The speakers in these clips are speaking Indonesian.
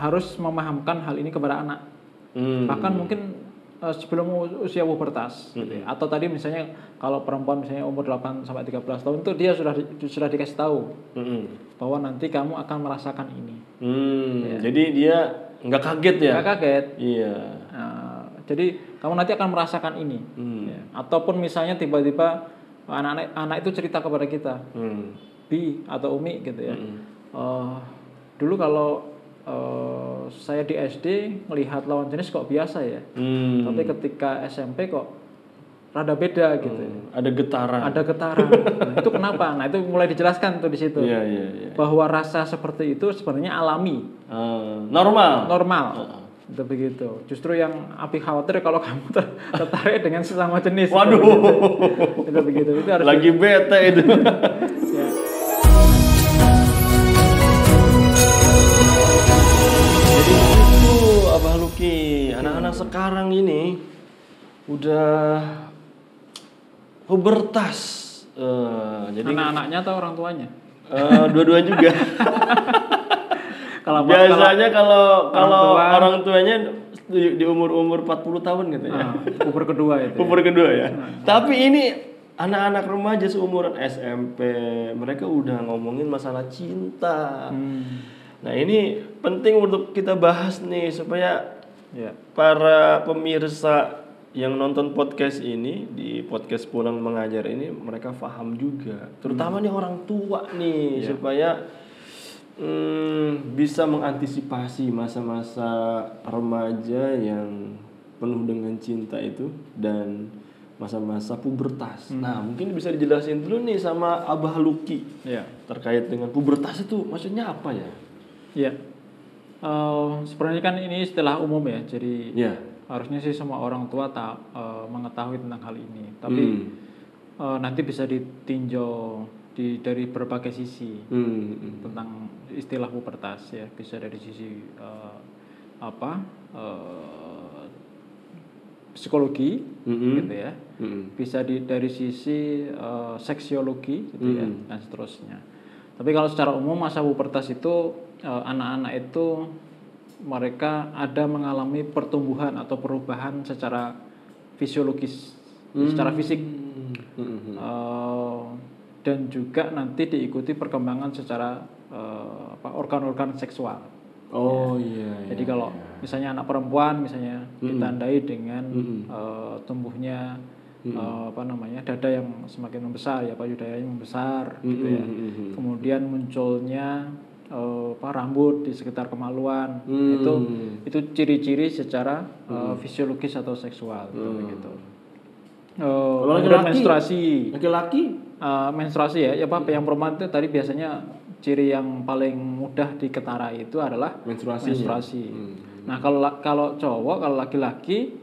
harus memahamkan hal ini kepada anak. Bahkan mungkin sebelum usia pubertas gitu ya. Atau tadi misalnya kalau perempuan misalnya umur 8 sampai 13 tahun itu dia sudah dikasih tahu bahwa nanti kamu akan merasakan ini. Ya. Jadi dia nggak kaget ya? Nggak kaget. Iya. Jadi kamu nanti akan merasakan ini. Ya. Ataupun misalnya tiba-tiba anak itu cerita kepada kita, Bi atau Umi gitu ya. Dulu kalau saya di SD melihat lawan jenis kok biasa ya, tapi ketika SMP kok rada beda gitu. Ada getaran. Nah, itu kenapa? Nah itu mulai dijelaskan tuh di situ. Bahwa rasa seperti itu sebenarnya alami. Normal. Itu begitu. Justru yang Abi khawatir kalau kamu tertarik dengan sesama jenis. Waduh. Itu begitu. Itu harus lagi bete itu. Ya. Jadi itu Abah Luki, anak-anak sekarang ini udah pubertas. Jadi anak-anaknya atau orang tuanya? Dua-dua juga. Biasanya kalau orang tuanya di umur 40 tahun gitu ya. Umur kedua itu. Umur kedua ya. Tapi ini anak-anak remaja seumuran SMP, mereka udah ngomongin masalah cinta. Nah, ini penting untuk kita bahas nih supaya para pemirsa yang nonton podcast ini di podcast Pulang Mengajar ini mereka paham juga. Terutama nih orang tua nih supaya bisa mengantisipasi masa-masa remaja yang penuh dengan cinta itu dan masa-masa pubertas. Nah, mungkin bisa dijelasin dulu nih sama Abah Luki terkait dengan pubertas itu maksudnya apa ya? Iya, sebenarnya kan ini istilah umum ya, jadi harusnya sih semua orang tua mengetahui tentang hal ini. Tapi nanti bisa ditinjau dari berbagai sisi tentang istilah pubertas ya, bisa dari sisi psikologi gitu ya, bisa dari sisi seksiologi gitu ya dan seterusnya. Tapi kalau secara umum masa pubertas itu anak-anak itu mereka ada mengalami pertumbuhan atau perubahan secara fisiologis, secara fisik. Dan juga nanti diikuti perkembangan secara organ-organ seksual. Jadi kalau misalnya anak perempuan misalnya ditandai dengan tumbuhnya dada yang semakin membesar ya, payudara yang membesar gitu ya. Kemudian munculnya rambut di sekitar kemaluan. Itu ciri-ciri secara fisiologis atau seksual gitu. Menstruasi. Laki-laki menstruasi ya yang perempuan itu tadi biasanya ciri yang paling mudah diketarai itu adalah menstruasi. Nah kalau cowok, kalau laki-laki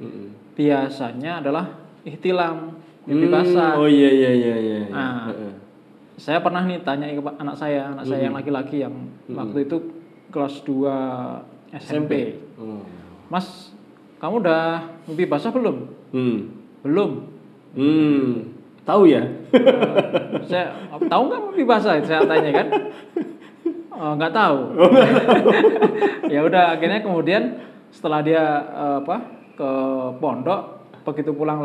biasanya adalah ihtilam, mimpi basah. Iya. Nah, saya pernah nih tanya ke anak saya yang laki-laki yang waktu itu kelas 2 SMP. Mas, kamu udah mimpi basah belum? Belum. Tahu ya? Saya tahu nggak mimpi basah? Saya tanya kan. Nggak tahu. Ya udah, akhirnya kemudian setelah dia ke pondok, begitu pulang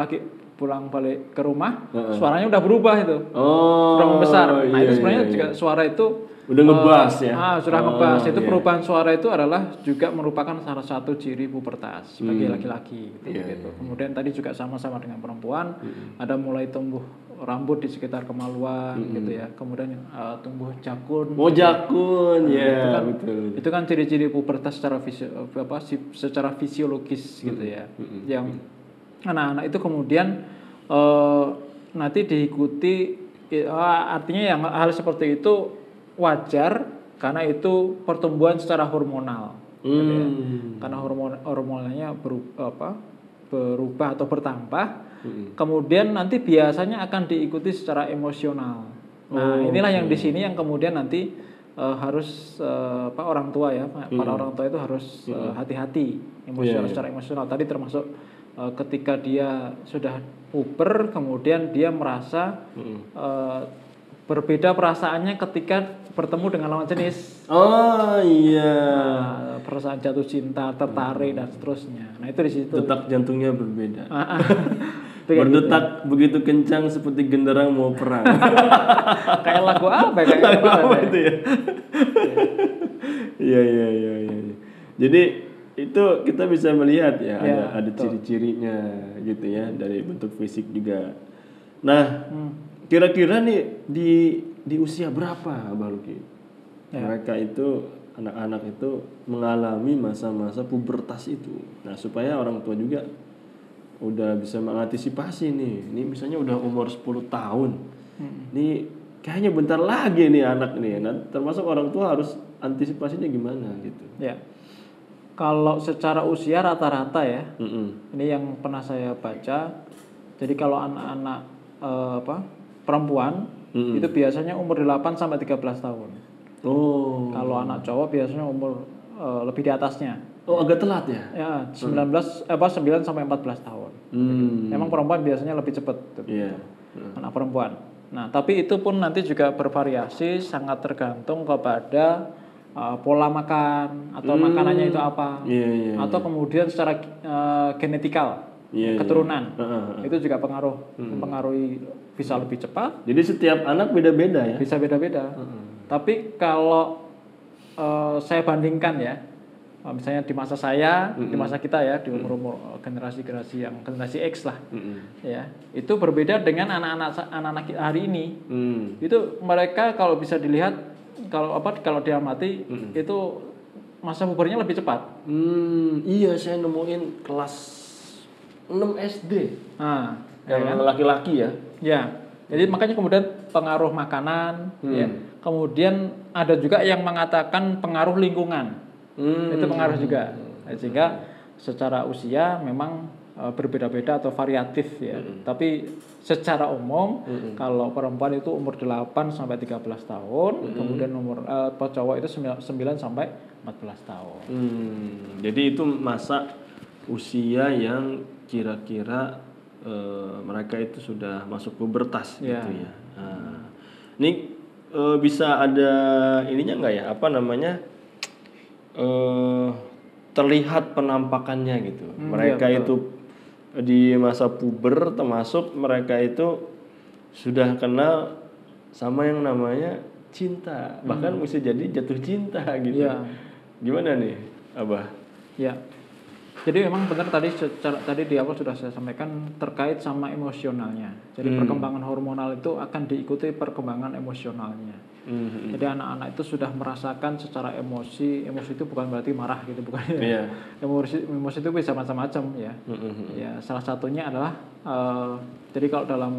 balik ke rumah, suaranya udah berubah itu. Sudah membesar. Nah, itu sebenarnya juga suara itu udah ngebas ya. Sudah ngebas. Itu perubahan suara itu adalah juga merupakan salah satu ciri pubertas bagi laki-laki gitu. Kemudian tadi juga sama-sama dengan perempuan, ada mulai tumbuh rambut di sekitar kemaluan gitu ya. Kemudian tumbuh jakun. Jakun ya, betul. Itu kan ciri-ciri pubertas secara fisiologis gitu ya. Yang anak-anak itu kemudian nanti diikuti, artinya yang hal seperti itu wajar karena itu pertumbuhan secara hormonal, gitu ya. Karena hormonalnya berubah atau bertambah, kemudian nanti biasanya akan diikuti secara emosional. Nah inilah yang di sini yang kemudian nanti harus orang tua ya, para orang tua itu harus hati-hati secara emosional. Tadi termasuk ketika dia sudah puber, kemudian dia merasa berbeda perasaannya ketika bertemu dengan lawan jenis. Oh iya. Nah, perasaan jatuh cinta, tertarik dan seterusnya. Nah itu di situ. Detak jantungnya berbeda. Itu kayak Berdetak begitu kencang seperti genderang mau perang. kayak lagu apa ya? Kayak Lagu apa apa ya? itu ya? Iya. Jadi itu kita bisa melihat ya, Ya, ada ciri-cirinya gitu ya, dari bentuk fisik juga. Nah, kira-kira nih di usia berapa Abah Luki? Mereka itu anak-anak itu mengalami masa-masa pubertas itu. Nah, supaya orang tua juga udah bisa mengantisipasi nih. Ini misalnya udah umur 10 tahun. Nih kayaknya bentar lagi nih anak nih. Nah, termasuk orang tua harus antisipasinya gimana gitu. Ya. Kalau secara usia rata-rata ya, Mm-mm. ini yang pernah saya baca. Jadi kalau anak-anak perempuan itu biasanya umur 8 sampai 13 tahun. Oh. Kalau anak cowok biasanya umur lebih di atasnya. Oh, agak telat ya? Ya, 9 sampai 14 tahun. Memang perempuan biasanya lebih cepat tuh, Iya. anak perempuan. Nah, tapi itu pun nanti juga bervariasi, sangat tergantung kepada pola makan atau makanannya itu apa. Iya. Atau kemudian secara genetikal, keturunan. Itu juga mempengaruhi bisa lebih cepat. Jadi setiap anak beda-beda ya? Bisa beda-beda. Tapi kalau saya bandingkan ya, misalnya di masa saya, di masa kita ya, di umur-umur generasi yang generasi X lah, ya, itu berbeda dengan anak-anak hari ini. Itu mereka kalau bisa dilihat, kalau diamati itu masa pubernya lebih cepat. Iya, saya nemuin kelas 6 SD. Nah, yang laki-laki ya? Ya, jadi makanya kemudian pengaruh makanan, ya. Kemudian ada juga yang mengatakan pengaruh lingkungan. Itu pengaruh juga. Sehingga secara usia memang berbeda-beda atau variatif ya. Tapi secara umum kalau perempuan itu umur 8 sampai 13 tahun, kemudian umur cowok itu 9 sampai 14 tahun. Jadi itu masa usia yang kira-kira mereka itu sudah masuk pubertas gitu ya. Nah, ini bisa ada ininya nggak ya? Apa namanya? Terlihat penampakannya gitu. Mereka itu di masa puber, termasuk mereka itu sudah kenal sama yang namanya cinta, bahkan bisa jadi jatuh cinta gitu. Gimana nih, Abah? Ya, jadi memang benar tadi di awal sudah saya sampaikan terkait sama emosionalnya. Jadi perkembangan hormonal itu akan diikuti perkembangan emosionalnya. Jadi anak-anak itu sudah merasakan secara emosi itu bukan berarti marah gitu, bukan ya. Emosi itu bisa macam-macam ya. Ya, salah satunya adalah jadi kalau dalam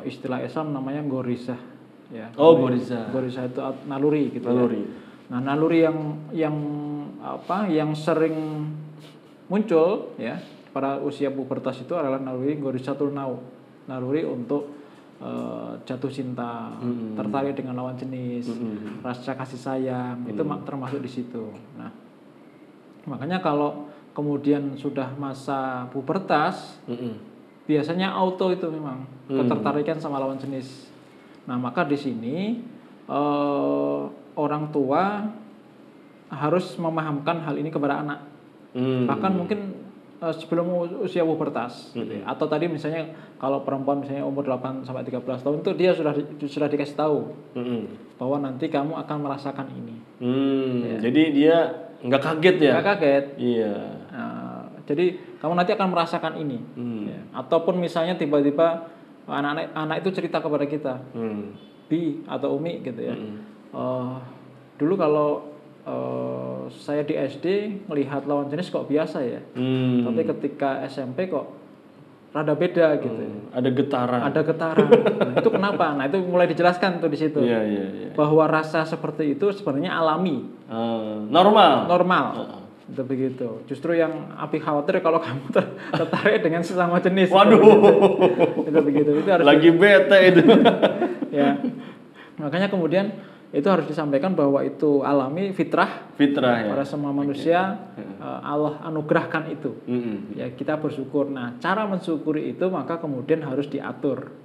istilah Islam namanya gorizah ya. Gorizah itu naluri gitu ya. Nah, naluri yang sering muncul ya pada usia pubertas itu adalah naluri gorizatul nau, naluri untuk jatuh cinta, tertarik dengan lawan jenis, rasa kasih sayang, itu termasuk di situ. Nah, makanya kalau kemudian sudah masa pubertas, biasanya auto itu memang ketertarikan sama lawan jenis. Nah, maka di sini orang tua harus memahamkan hal ini kepada anak. Bahkan mungkin sebelum usia pubertas gitu ya. Atau tadi misalnya kalau perempuan misalnya umur 8 sampai 13 tahun itu dia sudah dikasih tahu bahwa nanti kamu akan merasakan ini. Ya. Jadi dia nggak kaget ya? Nggak kaget. Iya. Jadi kamu nanti akan merasakan ini. Ya. Ataupun misalnya tiba-tiba anak itu cerita kepada kita, Bi atau Umi gitu ya. Dulu kalau saya di SD melihat lawan jenis kok biasa ya, tapi ketika SMP kok rada beda gitu. Ada getaran. Nah, itu kenapa? Nah, itu mulai dijelaskan tuh di situ. Bahwa rasa seperti itu sebenarnya alami. Normal. Itu begitu. Justru yang Abi khawatir kalau kamu tertarik dengan sesama jenis. Waduh. Itu begitu. Itu harus lagi bete itu. Ya. Makanya kemudian itu harus disampaikan bahwa itu alami, fitrah Fitrah ya. pada semua manusia. Allah anugerahkan itu. Ya, kita bersyukur. Nah, cara mensyukuri itu maka kemudian harus diatur.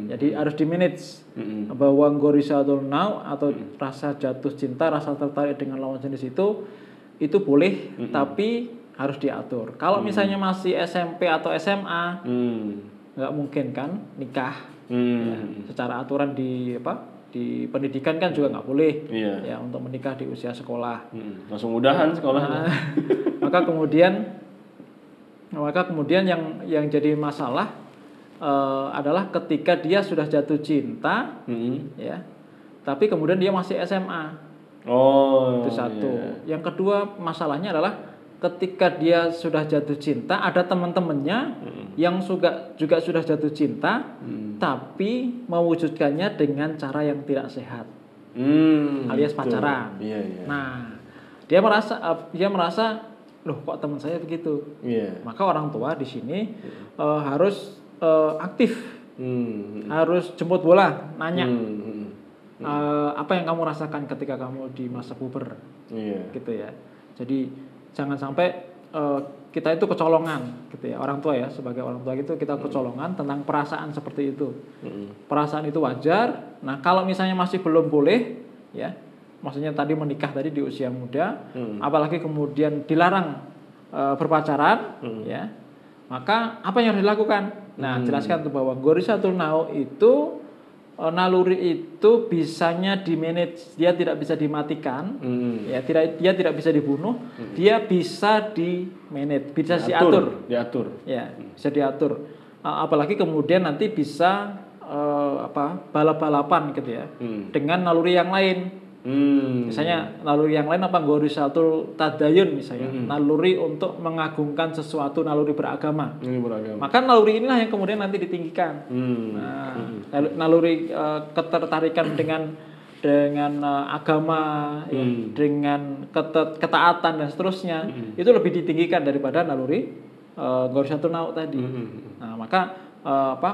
Jadi harus di-manage. Bahwa gorisatul nau atau rasa jatuh cinta, rasa tertarik dengan lawan jenis itu boleh, tapi harus diatur. Kalau misalnya masih SMP atau SMA, nggak mungkin kan nikah. Ya, secara aturan di pendidikan kan juga nggak boleh ya untuk menikah di usia sekolah. Langsung udahan sekolahnya. Maka kemudian yang jadi masalah adalah ketika dia sudah jatuh cinta, ya, tapi kemudian dia masih SMA. Itu satu. Yang kedua masalahnya adalah ketika dia sudah jatuh cinta, ada teman-temannya yang juga sudah jatuh cinta, tapi mewujudkannya dengan cara yang tidak sehat, alias pacaran. Nah, dia merasa, loh kok teman saya begitu? Maka orang tua di sini harus aktif, harus jemput bola, nanya apa yang kamu rasakan ketika kamu di masa puber, gitu ya. Jadi jangan sampai kita itu kecolongan, gitu ya. Orang tua ya, sebagai orang tua itu kita kecolongan tentang perasaan seperti itu. Perasaan itu wajar. Nah, kalau misalnya masih belum boleh, ya, maksudnya tadi menikah tadi di usia muda, apalagi kemudian dilarang berpacaran, ya, maka apa yang harus dilakukan? Nah, jelaskan tuh bahwa gorisatul nau itu naluri itu bisanya di-manage, dia tidak bisa dimatikan, ya, dia tidak bisa dibunuh, dia bisa di-manage, bisa diatur, ya, bisa diatur. Apalagi kemudian nanti bisa balap-balapan gitu ya, dengan naluri yang lain. Misalnya naluri yang lain gorisatul tadayun misalnya, naluri untuk mengagungkan sesuatu, naluri beragama. Maka naluri inilah yang kemudian nanti ditinggikan. Naluri ketertarikan dengan agama, ya, dengan ketaatan dan seterusnya, itu lebih ditinggikan daripada naluri gorisatul nau tadi. Nah, maka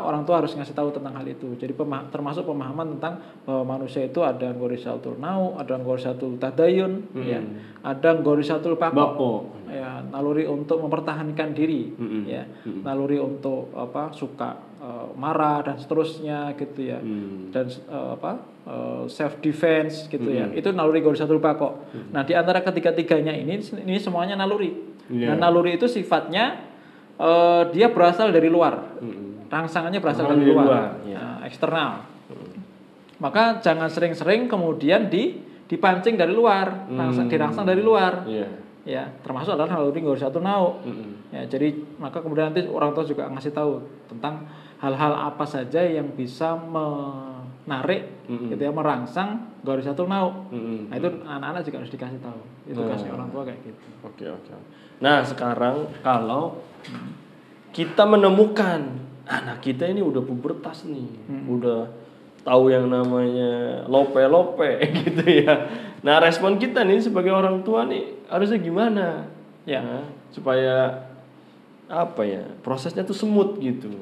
orang tua harus ngasih tahu tentang hal itu. Jadi termasuk pemahaman tentang bahwa manusia itu ada gorisatul nau, ada gorisatul tadayun, ya, ada gorisatul bako, ya, naluri untuk mempertahankan diri, ya, naluri untuk suka marah dan seterusnya gitu ya, dan self defense gitu ya. Itu naluri gorisatul bako. Nah, di antara ketiga-tiganya ini semuanya naluri. Dan naluri itu sifatnya dia berasal dari luar. Rangsangannya berasal dari luar, eksternal. Maka jangan sering-sering kemudian dipancing dari luar, dirangsang dari luar. Ya, termasuk adalah naluri gorisatul nau. Ya, jadi maka kemudian nanti orang tua juga ngasih tahu tentang hal-hal apa saja yang bisa menarik, gitu ya, merangsang gorisatul nau. Nah, itu anak-anak juga harus dikasih tahu. Itu kasih orang tua kayak gitu. Oke. Nah, sekarang kalau kita menemukan anak kita ini udah pubertas nih, udah tahu yang namanya lope gitu ya. Nah, respon kita nih sebagai orang tua nih harusnya gimana? Ya, supaya prosesnya tuh smooth gitu.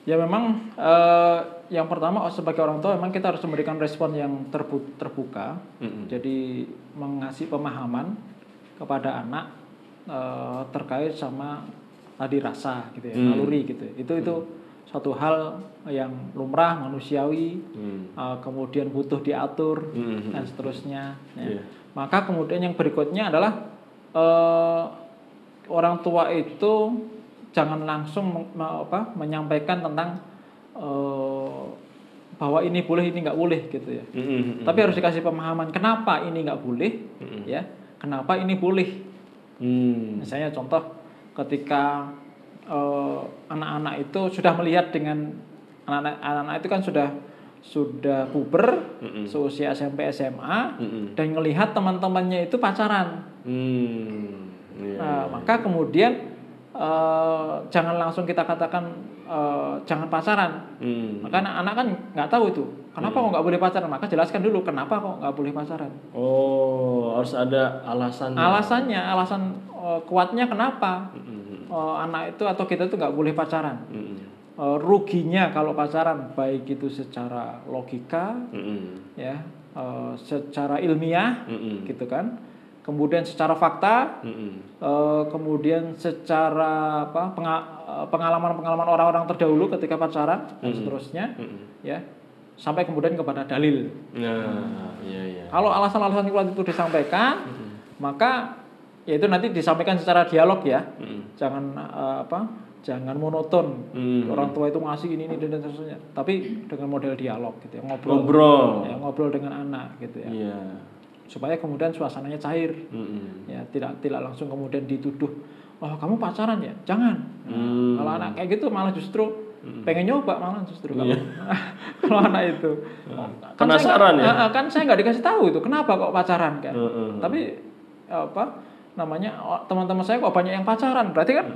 Ya memang yang pertama sebagai orang tua memang kita harus memberikan respon yang terbuka. Jadi mengasih pemahaman kepada anak terkait sama tadi rasa gitu ya, naluri gitu. Itu satu hal yang lumrah, manusiawi, kemudian butuh diatur dan seterusnya. Ya. Maka kemudian yang berikutnya adalah orang tua itu jangan langsung menyampaikan tentang bahwa ini boleh, ini nggak boleh gitu ya. Tapi harus dikasih pemahaman kenapa ini nggak boleh, ya, kenapa ini boleh. Misalnya contoh ketika anak-anak itu sudah melihat dengan anak-anak itu kan sudah puber, seusia SMP SMA, dan melihat teman-temannya itu pacaran. Maka kemudian jangan langsung kita katakan jangan pacaran. Maka anak-anak kan nggak tahu itu kenapa kok nggak boleh pacaran. Maka jelaskan dulu kenapa kok nggak boleh pacaran. Harus ada alasannya. Alasan kuatnya kenapa anak itu atau kita itu nggak boleh pacaran. ruginya kalau pacaran, baik itu secara logika, ya, secara ilmiah, gitu kan. Kemudian secara fakta, kemudian secara pengalaman-pengalaman orang-orang terdahulu ketika pacaran dan seterusnya, ya, sampai kemudian kepada dalil. Iya. Kalau alasan-alasan kuat itu disampaikan, maka ya itu nanti disampaikan secara dialog ya, jangan monoton. Orang tua itu ngasih ini dan seterusnya, tapi dengan model dialog gitu ya, ngobrol dengan anak gitu ya. Supaya kemudian suasananya cair, ya tidak langsung kemudian dituduh, oh kamu pacaran ya, jangan. Kalau anak kayak gitu malah justru pengen nyoba, malah justru kalau anak itu penasaran ya, kan saya nggak dikasih tahu itu kenapa kok pacaran kan, tapi teman-teman saya kok banyak yang pacaran, berarti kan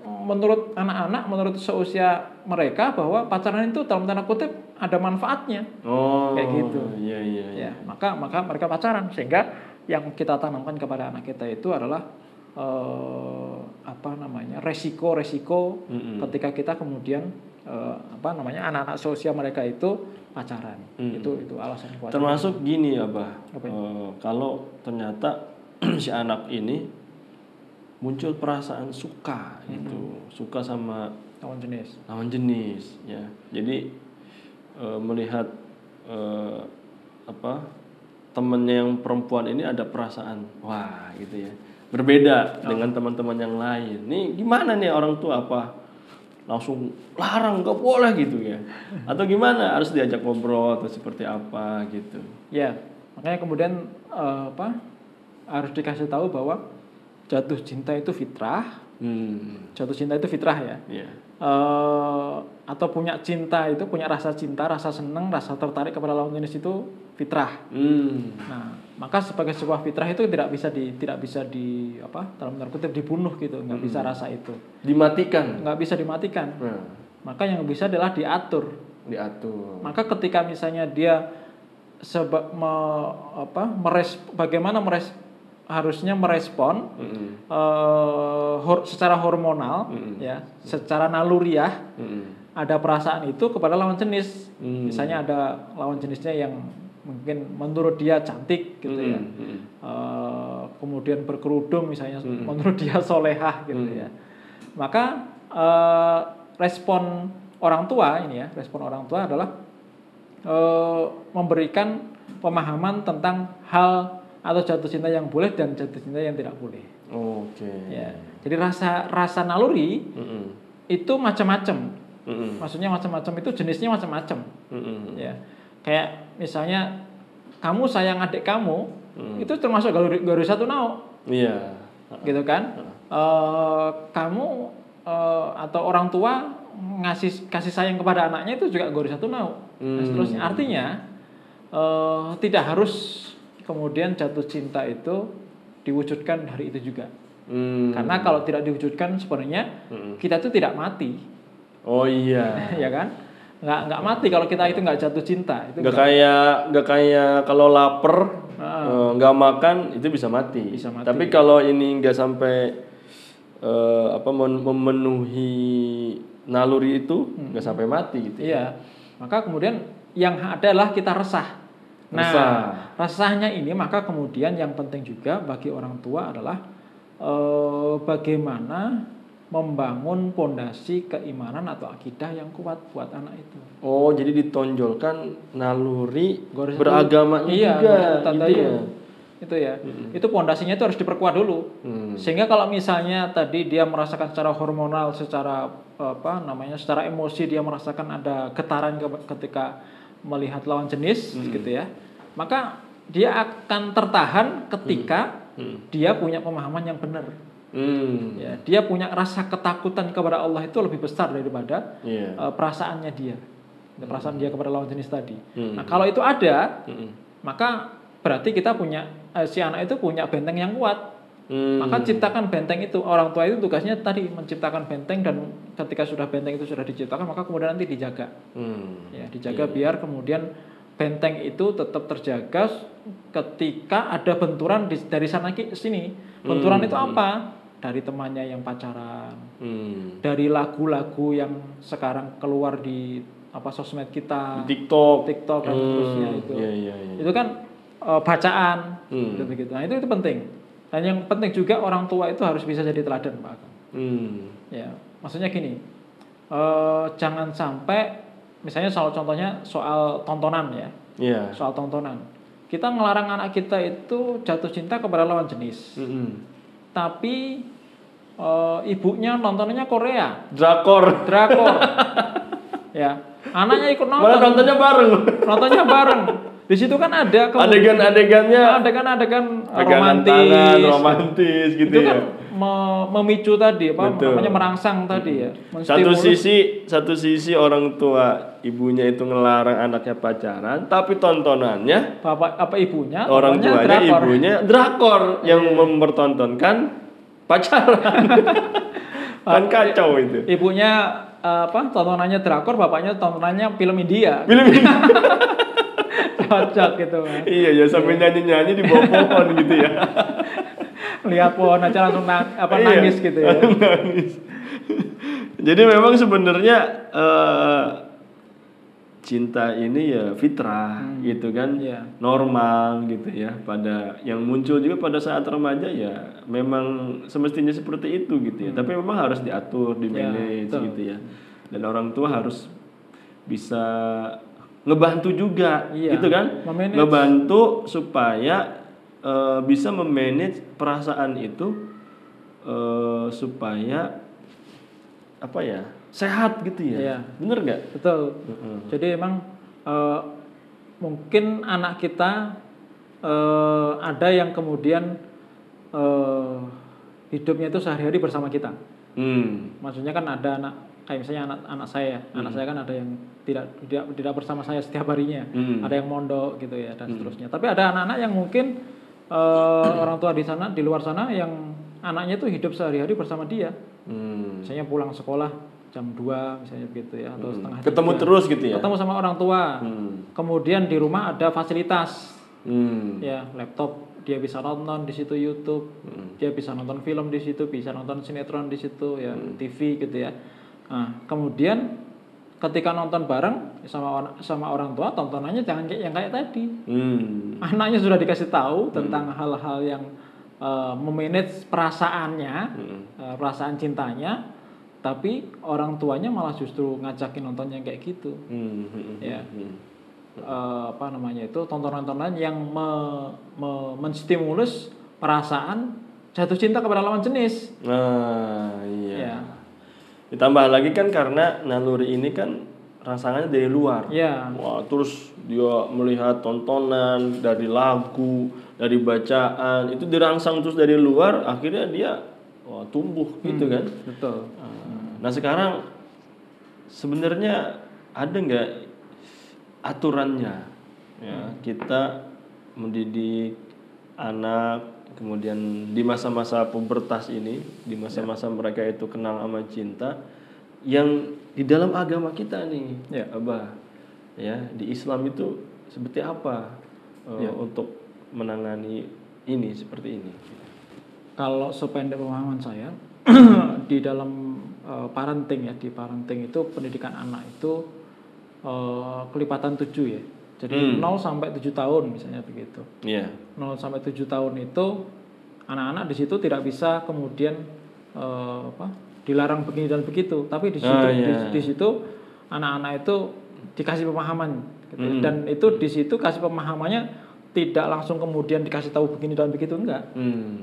menurut anak-anak, menurut seusia mereka bahwa pacaran itu dalam tanda kutip ada manfaatnya, kayak gitu. Ya, maka mereka pacaran, sehingga yang kita tanamkan kepada anak kita itu adalah resiko ketika kita kemudian anak-anak seusia mereka itu pacaran. Itu alasan kuat. Termasuk gini ya, kalau ternyata si anak ini muncul perasaan suka gitu, suka sama lawan jenis ya. Jadi melihat temennya yang perempuan ini ada perasaan wah gitu ya, berbeda dengan teman-teman yang lain. Nih gimana nih orang tua, apa langsung larang nggak boleh gitu ya, atau gimana, harus diajak ngobrol atau seperti apa gitu ya. Makanya kemudian harus dikasih tahu bahwa jatuh cinta itu fitrah. Jatuh cinta itu fitrah ya. Atau punya cinta itu, punya rasa cinta, rasa senang, rasa tertarik kepada lawan jenis itu fitrah. Nah, maka sebagai sebuah fitrah itu tidak bisa dalam tanda kutip dibunuh gitu, nggak bisa rasa itu. Nggak bisa dimatikan. Maka yang bisa adalah diatur. Maka ketika misalnya dia harusnya merespon secara hormonal, ya, secara naluriah, ada perasaan itu kepada lawan jenis. Misalnya ada lawan jenisnya yang mungkin menurut dia cantik gitu ya, kemudian berkerudung misalnya, menurut dia solehah gitu ya. Maka respon orang tua adalah memberikan pemahaman tentang hal atau jatuh cinta yang boleh dan jatuh cinta yang tidak boleh. Ya. Jadi rasa naluri itu macam-macam. Maksudnya macam-macam itu jenisnya macam-macam. Ya. Kayak misalnya kamu sayang adik kamu, itu termasuk garis satu nau. Gitu kan? Kamu atau orang tua kasih sayang kepada anaknya itu juga garis satu nau. Nah, seterusnya. Artinya tidak harus kemudian jatuh cinta itu diwujudkan hari itu juga. Karena kalau tidak diwujudkan sebenarnya kita itu tidak mati. Ya kan? Nggak mati kalau kita itu nggak jatuh cinta. Itu nggak kayak kalau lapar nggak makan itu bisa mati. Tapi kalau ini nggak sampai memenuhi naluri itu nggak sampai mati gitu. Iya. Maka kemudian yang adalah kita resah. Rasanya ini maka kemudian yang penting juga bagi orang tua adalah bagaimana membangun pondasi keimanan atau akidah yang kuat buat anak itu. Jadi ditonjolkan naluri beragamanya juga gitu ya. Itu ya. Itu pondasinya itu harus diperkuat dulu. Sehingga kalau misalnya tadi dia merasakan secara hormonal, secara secara emosi dia merasakan ada getaran ketika melihat lawan jenis gitu ya, maka dia akan tertahan ketika dia punya pemahaman yang benar. Ya, dia punya rasa ketakutan kepada Allah itu lebih besar daripada perasaannya dia, perasaan dia kepada lawan jenis tadi. Nah kalau itu ada, maka berarti kita punya si anak itu punya benteng yang kuat. Maka ciptakan benteng itu. Orang tua itu tugasnya tadi menciptakan benteng, dan ketika sudah benteng itu sudah diciptakan, maka kemudian nanti dijaga. Ya, dijaga biar kemudian benteng itu tetap terjaga ketika ada benturan dari sana ke sini. Benturan itu apa? dari temannya yang pacaran, dari lagu-lagu yang sekarang keluar di sosmed kita, TikTok dan seterusnya itu. Itu kan bacaan, gitu begitu. Nah itu penting. Dan yang penting juga orang tua itu harus bisa jadi teladan, Pak Agam. Ya, maksudnya gini, jangan sampai misalnya contohnya soal tontonan ya, soal tontonan. Kita ngelarang anak kita itu jatuh cinta kepada lawan jenis, tapi ibunya nontonnya Korea, drakor, ya, anaknya ikut nonton, malah nontonnya bareng. Di situ kan ada adegan-adegannya, adegan romantis gitu itu ya. Kan memicu tadi namanya merangsang tadi ya. Satu sisi orang tua ibunya itu ngelarang anaknya pacaran, tapi tontonannya ibunya drakor yang mempertontonkan pacaran. Kan kacau itu. Ibunya tontonannya drakor, bapaknya tontonannya film India. Cocok gitu kan. Iya sambil nyanyi-nyanyi di bawah pohon gitu ya. Lihat pohon aja langsung nangis gitu ya. Nangis. Jadi memang sebenarnya cinta ini ya fitrah gitu kan, normal gitu ya. Pada yang muncul juga pada saat remaja ya memang semestinya seperti itu gitu ya. Tapi memang harus diatur, di-manage gitu ya. Dan orang tua harus bisa ngebantu juga gitu kan, ngebantu supaya bisa memanage perasaan itu supaya sehat gitu ya. Bener nggak? Betul. Jadi emang mungkin anak kita ada yang kemudian hidupnya itu sehari-hari bersama kita. Maksudnya kan ada anak kayak misalnya anak saya kan ada yang tidak bersama saya setiap harinya, ada yang mondok gitu ya dan seterusnya. Tapi ada anak-anak yang mungkin orang tua di luar sana yang anaknya itu hidup sehari-hari bersama dia. Misalnya pulang sekolah jam 2 misalnya begitu ya, atau setengah 3. Ketemu terus gitu ya. Ketemu sama orang tua. Kemudian di rumah ada fasilitas. Ya, laptop dia bisa nonton di situ YouTube. Dia bisa nonton film di situ, bisa nonton sinetron di situ ya, TV gitu ya. Nah, kemudian ketika nonton bareng sama orang tua, tontonannya jangan yang kayak tadi. Anaknya sudah dikasih tahu tentang hal-hal yang memanage perasaannya, perasaan cintanya, tapi orang tuanya malah justru ngajakin nonton yang kayak gitu. Ya. Tontonan-tontonan yang menstimulus perasaan jatuh cinta kepada lawan jenis. Iya. Ya. Ditambah lagi kan karena naluri ini kan rangsangannya dari luar. Wah, terus dia melihat tontonan dari lagu, dari bacaan, itu dirangsang terus dari luar, akhirnya dia tumbuh gitu kan. Betul. Nah sekarang sebenarnya ada nggak aturannya ya kita mendidik anak, kemudian di masa-masa pubertas ini, di masa-masa mereka itu kenal sama cinta, yang di dalam agama kita nih, Abah, ya di Islam itu seperti apa untuk menangani ini seperti ini? Kalau sependek pemahaman saya di dalam parenting ya, di parenting itu pendidikan anak itu kelipatan 7 ya. Jadi 0 sampai 7 tahun misalnya begitu. 0 sampai 7 tahun itu anak-anak di situ tidak bisa kemudian dilarang begini dan begitu, tapi di situ di situ anak-anak itu dikasih pemahaman gitu. Dan itu di situ kasih pemahamannya tidak langsung kemudian dikasih tahu begini dan begitu, enggak.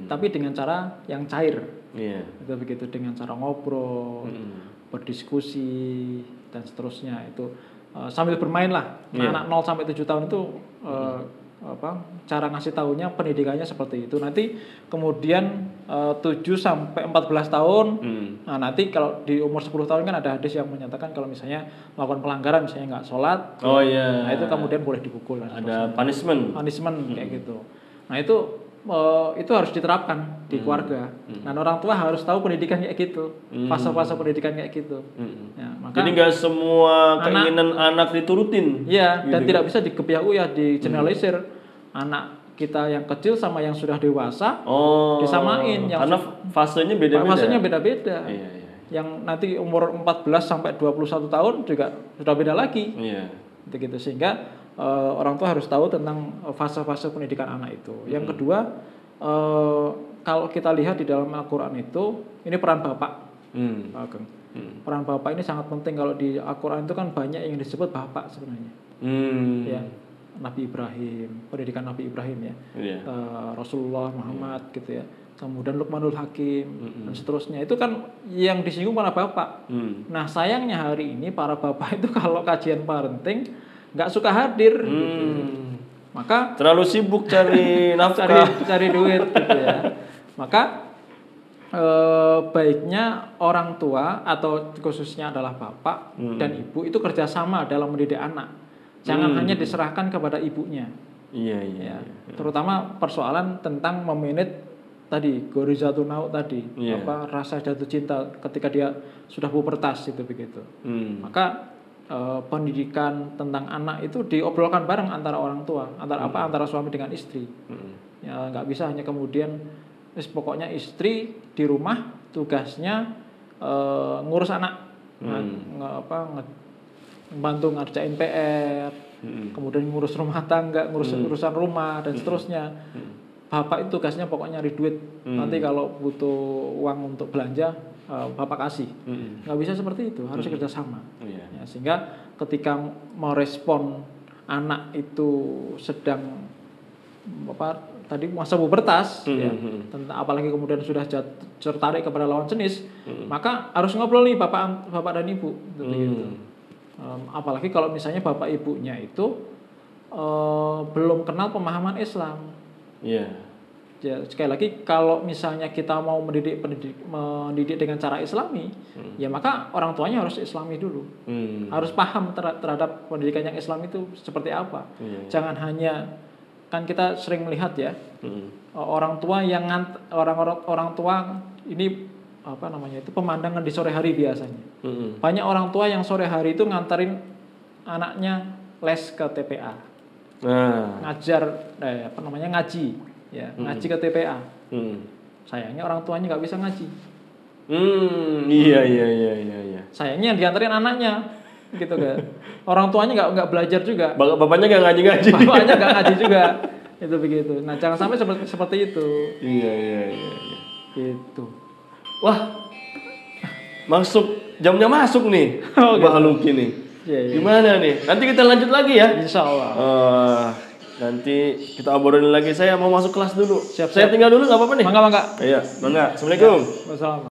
Tapi dengan cara yang cair. Itu begitu, dengan cara ngobrol, berdiskusi dan seterusnya itu sambil bermain lah. Anak 0 sampai 7 tahun itu cara ngasih tahunya pendidikannya seperti itu. Nanti kemudian 7 sampai 14 tahun. Nah, nanti kalau di umur 10 tahun kan ada hadis yang menyatakan kalau misalnya melakukan pelanggaran, misalnya nggak sholat, nah itu kemudian boleh dipukul. Ada punishment kayak gitu. Nah itu harus diterapkan di keluarga. Dan orang tua harus tahu pendidikan kayak gitu, fase-fase pendidikan kayak gitu. Ya, maka jadi nggak semua keinginan anak diturutin. Iya, gitu, dan tidak bisa digebiak di generalisir. Anak kita yang kecil sama yang sudah dewasa disamain. Yang karena fasenya beda-beda. Fasenya beda-beda. Iya. Yang nanti umur 14 sampai 21 tahun juga sudah beda lagi. Iya. Gitu. Sehingga orang tua harus tahu tentang fase-fase pendidikan anak itu. Yang kedua, kalau kita lihat di dalam Al-Quran itu, ini peran bapak. Peran bapak ini sangat penting. Kalau di Al-Quran itu kan banyak yang disebut bapak sebenarnya. Ya, Nabi Ibrahim, pendidikan Nabi Ibrahim ya, Rasulullah Muhammad gitu ya. Kemudian Luqmanul Hakim dan seterusnya. Itu kan yang disinggung para bapak. Nah sayangnya hari ini para bapak itu kalau kajian parenting nggak suka hadir. Gitu. Maka terlalu sibuk cari nafkah, cari duit gitu ya. Maka baiknya orang tua atau khususnya adalah bapak dan ibu itu kerjasama dalam mendidik anak. Jangan hanya diserahkan kepada ibunya. Iya. Terutama persoalan tentang memanage tadi gorizatun nauk tadi, rasa jatuh cinta ketika dia sudah pubertas itu begitu. Maka pendidikan tentang anak itu diobrolkan bareng antara orang tua, antara suami dengan istri. Ya nggak bisa hanya kemudian pokoknya istri di rumah tugasnya ngurus anak, bantu ngerjain PR, kemudian ngurus rumah tangga, urusan rumah dan seterusnya. Bapak itu tugasnya pokoknya nyari duit. Nanti kalau butuh uang untuk belanja, bapak kasih. Nggak bisa seperti itu, harus kerjasama. Ya, sehingga ketika merespon anak itu sedang tadi masa pubertas, apalagi kemudian sudah tertarik kepada lawan jenis, maka harus ngobrol nih bapak dan ibu, gitu. Apalagi kalau misalnya bapak ibunya itu belum kenal pemahaman Islam. Ya, sekali lagi kalau misalnya kita mau mendidik dengan cara Islami, ya maka orang tuanya harus Islami dulu, harus paham terhadap pendidikan yang Islam itu seperti apa. Jangan hanya kan kita sering melihat ya orang tua yang orang tua ini itu pemandangan di sore hari biasanya. Banyak orang tua yang sore hari itu nganterin anaknya les ke TPA, ngajar ngaji ya, ngaji ke TPA. Sayangnya orang tuanya nggak bisa ngaji. Iya. Sayangnya dianterin anaknya gitu kan. Orang tuanya nggak belajar juga. Bapaknya nggak ngaji. Bapaknya nggak ngaji juga. Itu begitu. Nah jangan sampai seperti itu. Iya. Gitu. Wah, jamnya masuk nih. Mbak Luki nih. Gimana nih? Nanti kita lanjut lagi ya. Insya Allah. Nanti kita obrolin lagi. Saya mau masuk kelas dulu. Siap. Saya tinggal dulu nggak apa-apa nih. Mangga. Iya, mangga. Assalamualaikum. Wassalamualaikum.